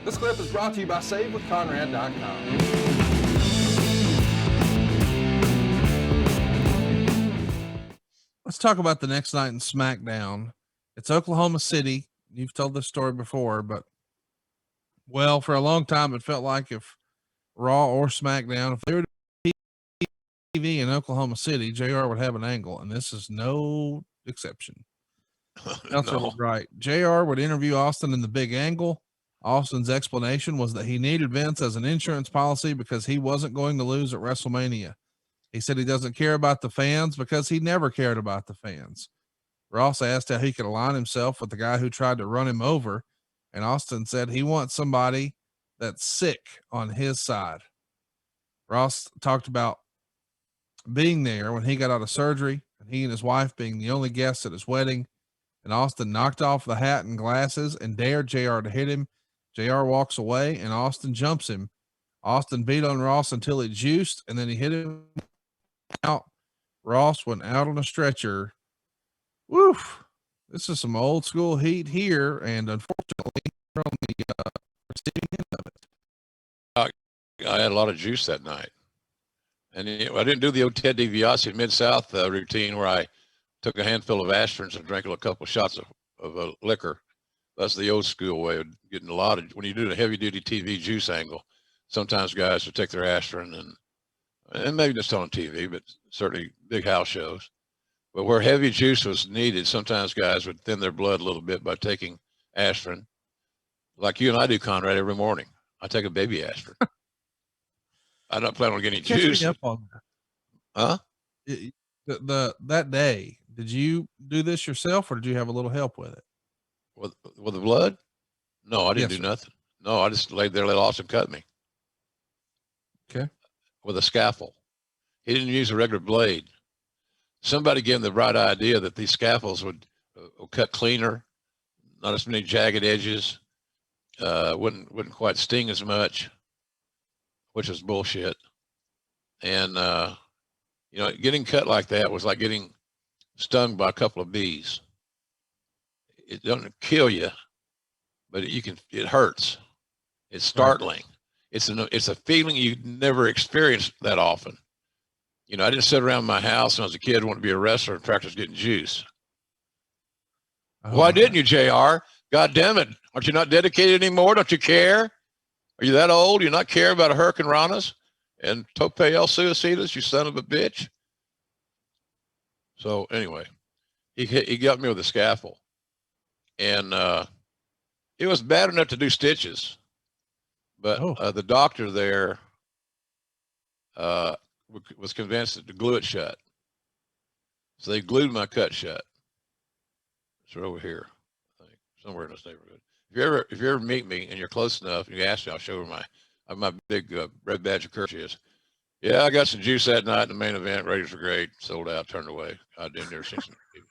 This clip is brought to you by SaveWithConrad.com. Let's talk about the next night in Smackdown. It's Oklahoma City. You've told this story before, but well, for a long time, it felt like if Raw or SmackDown, if they were TV in Oklahoma City, JR would have an angle, and this is no exception. Counselor was right. JR would interview Austin in the big angle. Austin's explanation was that he needed Vince as an insurance policy because he wasn't going to lose at WrestleMania. He said he doesn't care about the fans because he never cared about the fans. Ross asked how he could align himself with the guy who tried to run him over, and Austin said he wants somebody that's sick on his side. Ross talked about being there when he got out of surgery and he and his wife being the only guests at his wedding, and Austin knocked off the hat and glasses and dared JR to hit him. JR walks away and Austin jumps him. Austin beat on Ross until he juiced, and then he hit him out. Ross went out on a stretcher. Woof. This is some old school heat here, and unfortunately, we're on the receiving end of it. I had a lot of juice that night. And I didn't do the old Ted DiBiase Mid-South routine where I took a handful of aspirins and drank a couple of shots of liquor. That's the old school way of getting a lot of, when you do the heavy duty TV juice angle, sometimes guys would take their aspirin and maybe just on TV, but certainly big house shows. But where heavy juice was needed, sometimes guys would thin their blood a little bit by taking aspirin. Like you and I do, Conrad, every morning. I take a baby aspirin. I'm not planning on getting juice. Huh? That day, did you do this yourself or did you have a little help with it? With the blood? No, I didn't do nothing. No, I just laid there, let Austin cut me. Okay. With a scaffold. He didn't use a regular blade. Somebody gave him the right idea that these scaffolds would cut cleaner, not as many jagged edges, wouldn't quite sting as much, which is bullshit. And, getting cut like that was like getting stung by a couple of bees. It doesn't kill you, but it hurts. It's startling. Right. It's a feeling you never experienced that often. I didn't sit around my house when I was a kid, want to be a wrestler and practice getting juice. Why didn't you, JR? God damn it. Aren't you not dedicated anymore? Don't you care? Are you that old? You not care about a Hurricane Ranas and Tope El Suicidas, you son of a bitch? So anyway, he got me with a scaffold. And it was bad enough to do stitches. But the doctor there was convinced to glue it shut. So they glued my cut shut. It's over here, I think, somewhere in this neighborhood. If you ever meet me and you're close enough, and you ask me, I'll show her my big red badge of courtesy is. Yeah, I got some juice that night in the main event. Ratings were great. Sold out, turned away. I didn't ever see some people.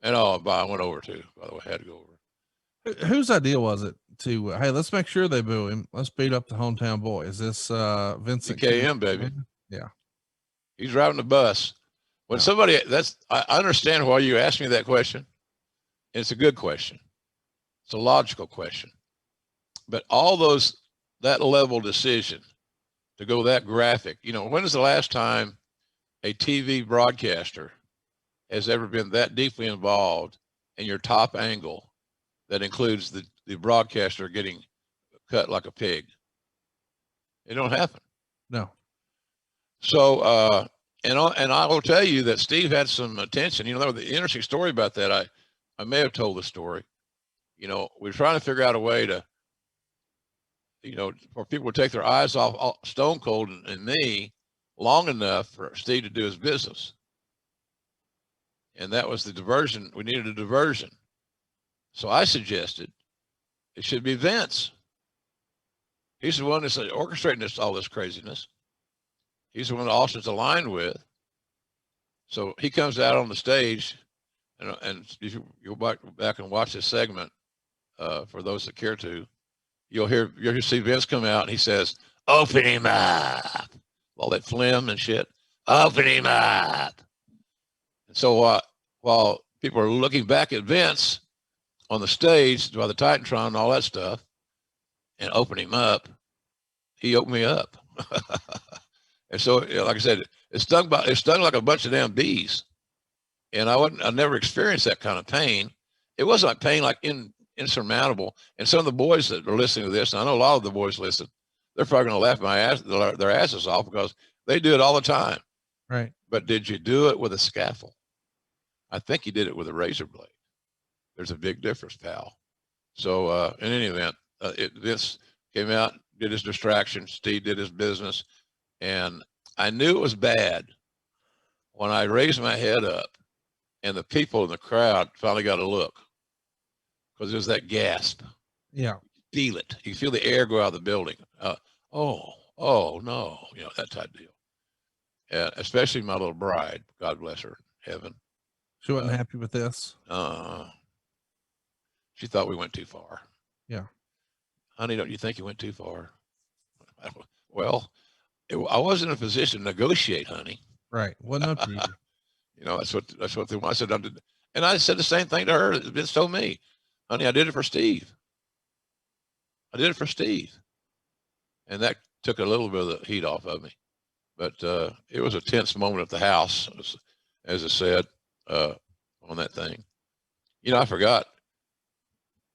And I went over too, by the way, I had to go over. Whose idea was it to, hey, let's make sure they boo him. Let's beat up the hometown boy. Is this Vincent KM, baby? Yeah. He's driving the bus. When somebody, I understand why you asked me that question. And it's a good question. It's a logical question. But all that level decision to go that graphic, when is the last time a TV broadcaster has ever been that deeply involved in your top angle that includes the broadcaster getting cut like a pig? It don't happen. No. So, and I will tell you that Steve had some attention. The interesting story about that, I may have told the story. We're trying to figure out a way to, for people to take their eyes off Stone Cold and me long enough for Steve to do his business. And that was the diversion. We needed a diversion. So I suggested it should be Vince. He's the one that's orchestrating all this craziness. He's the one that Austin's aligned with. So he comes out on the stage, and if you go back and watch this segment, for those that care to, you'll see Vince come out and he says, "Open him up." All that phlegm and shit. Open him up. And so while people are looking back at Vince on the stage by the Titantron and all that stuff and open him up, he opened me up. And so, like I said, it stung like a bunch of damn bees. And I never experienced that kind of pain. It wasn't like pain like insurmountable. And some of the boys that are listening to this, and I know a lot of the boys listen, they're probably going to laugh their asses off because they do it all the time. Right. But did you do it with a scaffold? I think you did it with a razor blade. There's a big difference, pal. So in any event, Vince came out, did his distraction. Steve did his business. And I knew it was bad when I raised my head up and the people in the crowd finally got a look, because there's that gasp. Yeah. You feel it. You feel the air go out of the building. Oh no, that type of deal. Especially my little bride, God bless her in heaven. She wasn't happy with this. She thought we went too far. Yeah. Honey, don't you think you went too far? Well, I wasn't in a position to negotiate, honey. Right. Wasn't up to you. That's what they want. I said, and I said the same thing to her. Vince told me, honey, I did it for Steve. And that took a little bit of the heat off of me. But it was a tense moment at the house, as I said, on that thing. I forgot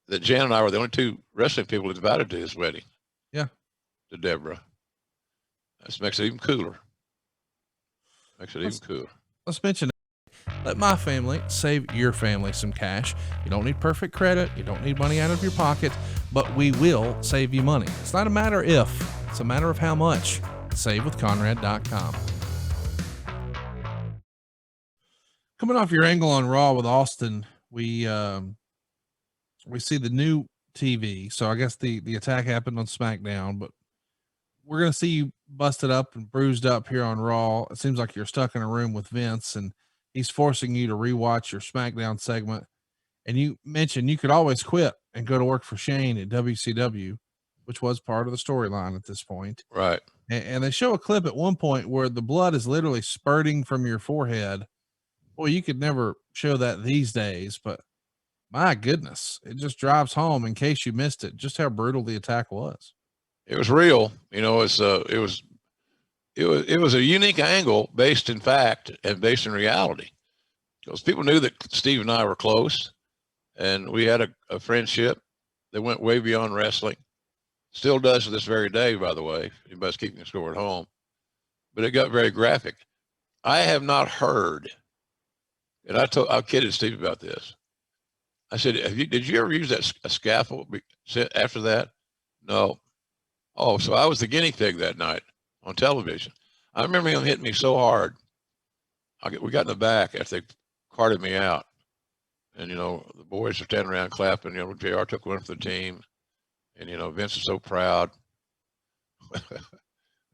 that Jan and I were the only two wrestling people invited to his wedding. Yeah. To Deborah. That makes it even cooler. Let's mention it. Let my family save your family some cash. You don't need perfect credit. You don't need money out of your pocket, but we will save you money. It's not a matter if, it's a matter of how much. SaveWithConrad.com. Coming off your angle on Raw with Austin, we see the new TV. So I guess the attack happened on SmackDown, but we're going to see you busted up and bruised up here on Raw. It seems like you're stuck in a room with Vince and he's forcing you to rewatch your SmackDown segment. And you mentioned you could always quit and go to work for Shane at WCW, which was part of the storyline at this point. Right. And they show a clip at one point where the blood is literally spurting from your forehead. Boy, you could never show that these days, but my goodness, it just drives home, in case you missed it, just how brutal the attack was. It was real. It was a unique angle based in fact and based in reality, because people knew that Steve and I were close and we had a friendship that went way beyond wrestling. Still does to this very day, by the way, if anybody's keeping score at home. But it got very graphic. I have not heard, and I kidded Steve about this. I said, did you ever use a scaffold after that? No. Oh, so I was the guinea pig that night on television. I remember him hitting me so hard. We got in the back after they carted me out. And, the boys are standing around clapping. JR took one for the team. And, Vince is so proud.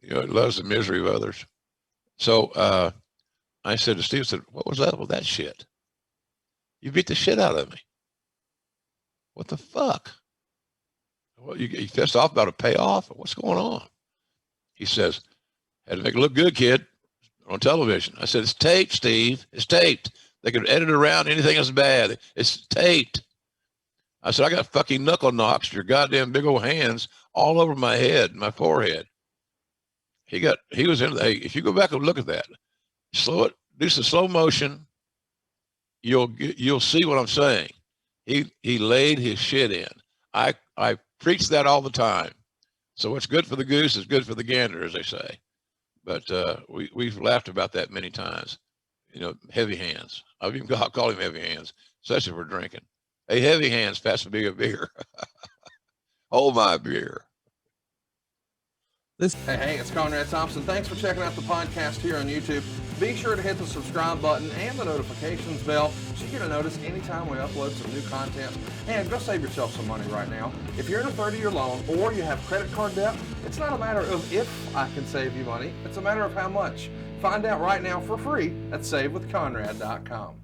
He loves the misery of others. So I said to Steve, what was that with that shit? You beat the shit out of me. What the fuck? Well, you pissed off about a payoff? What's going on? He says, had to make it look good, kid, on television. I said, it's taped, Steve. It's taped. They could edit around anything that's bad. It's taped. I said, I got fucking knuckle knocks, your goddamn big old hands all over my head, my forehead. He was in hey, if you go back and look at that, slow it, do some slow motion, you'll see what I'm saying. He laid his shit in. I preach that all the time. So what's good for the goose is good for the gander, as they say. But we've laughed about that many times. Heavy hands. I've even called him heavy hands, especially if we're drinking. Hey, heavy hands, pass me a beer. Hold my beer. Hey, it's Conrad Thompson. Thanks for checking out the podcast here on YouTube. Be sure to hit the subscribe button and the notifications bell so you get a notice anytime we upload some new content. And go save yourself some money right now. If you're in a 30-year loan or you have credit card debt, it's not a matter of if I can save you money. It's a matter of how much. Find out right now for free at SaveWithConrad.com.